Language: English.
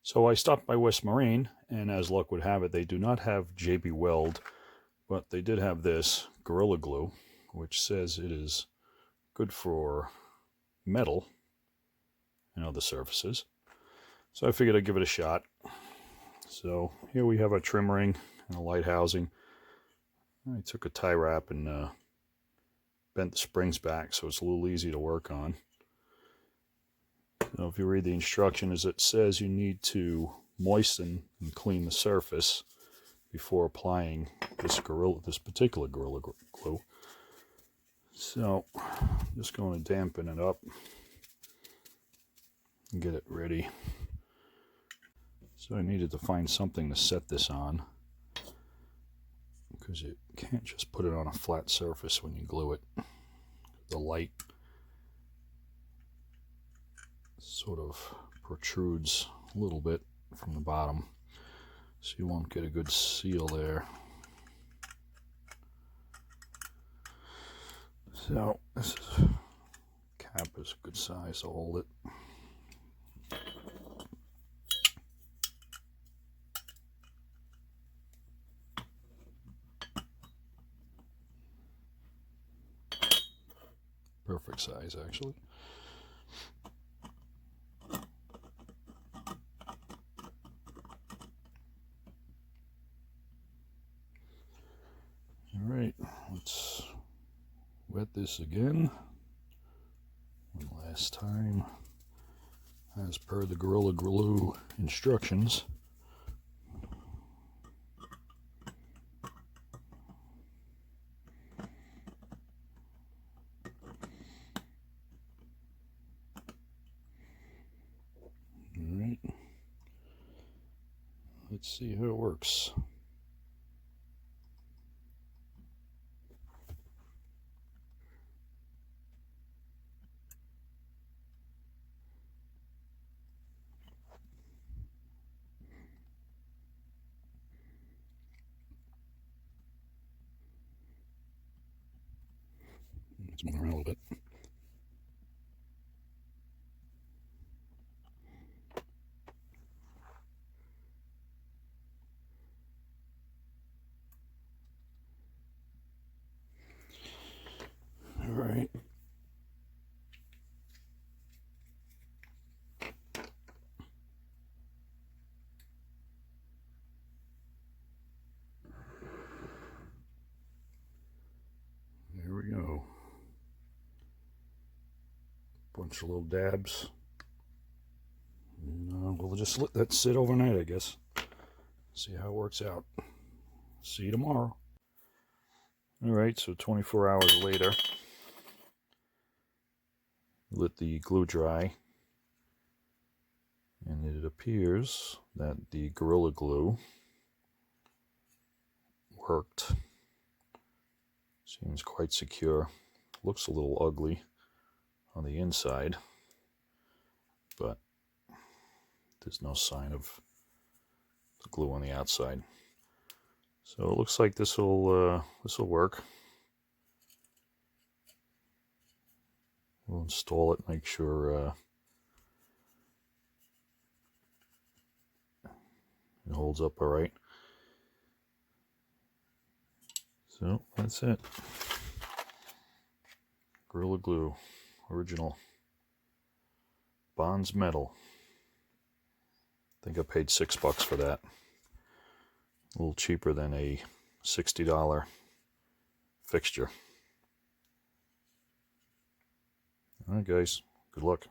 So I stopped by West Marine, and as luck would have it, they do not have JB Weld, but they did have this Gorilla Glue, which says it is good for metal and other surfaces. So I figured I'd give it a shot. So here we have our trim ring and a light housing. I took a tie wrap and bent the springs back so it's a little easy to work on. So if you read the instructions, it says you need to moisten and clean the surface before applying this particular Gorilla Glue. So I'm just going to dampen it up and get it ready. So I needed to find something to set this on, because you can't just put it on a flat surface when you glue it. The light sort of protrudes a little bit from the bottom, so you won't get a good seal there. So this cap is a good size to hold it. Perfect size, actually. Alright, let's wet this again. One last time, as per the Gorilla Glue instructions. Alright, let's see how it works. Let's move around a little bit. All right. There we go. Bunch of little dabs. And, we'll just let that sit overnight, I guess. See how it works out. See you tomorrow. Alright, so 24 hours later, let the glue dry, and it appears that the Gorilla Glue worked. Seems quite secure. Looks a little ugly on the inside, but there's no sign of the glue on the outside. So it looks like this will work. We'll install it, make sure it holds up all right. So that's it. Gorilla Glue, original Bonds metal. I think I paid $6 for that. A little cheaper than a $60 fixture. Alright guys, good luck.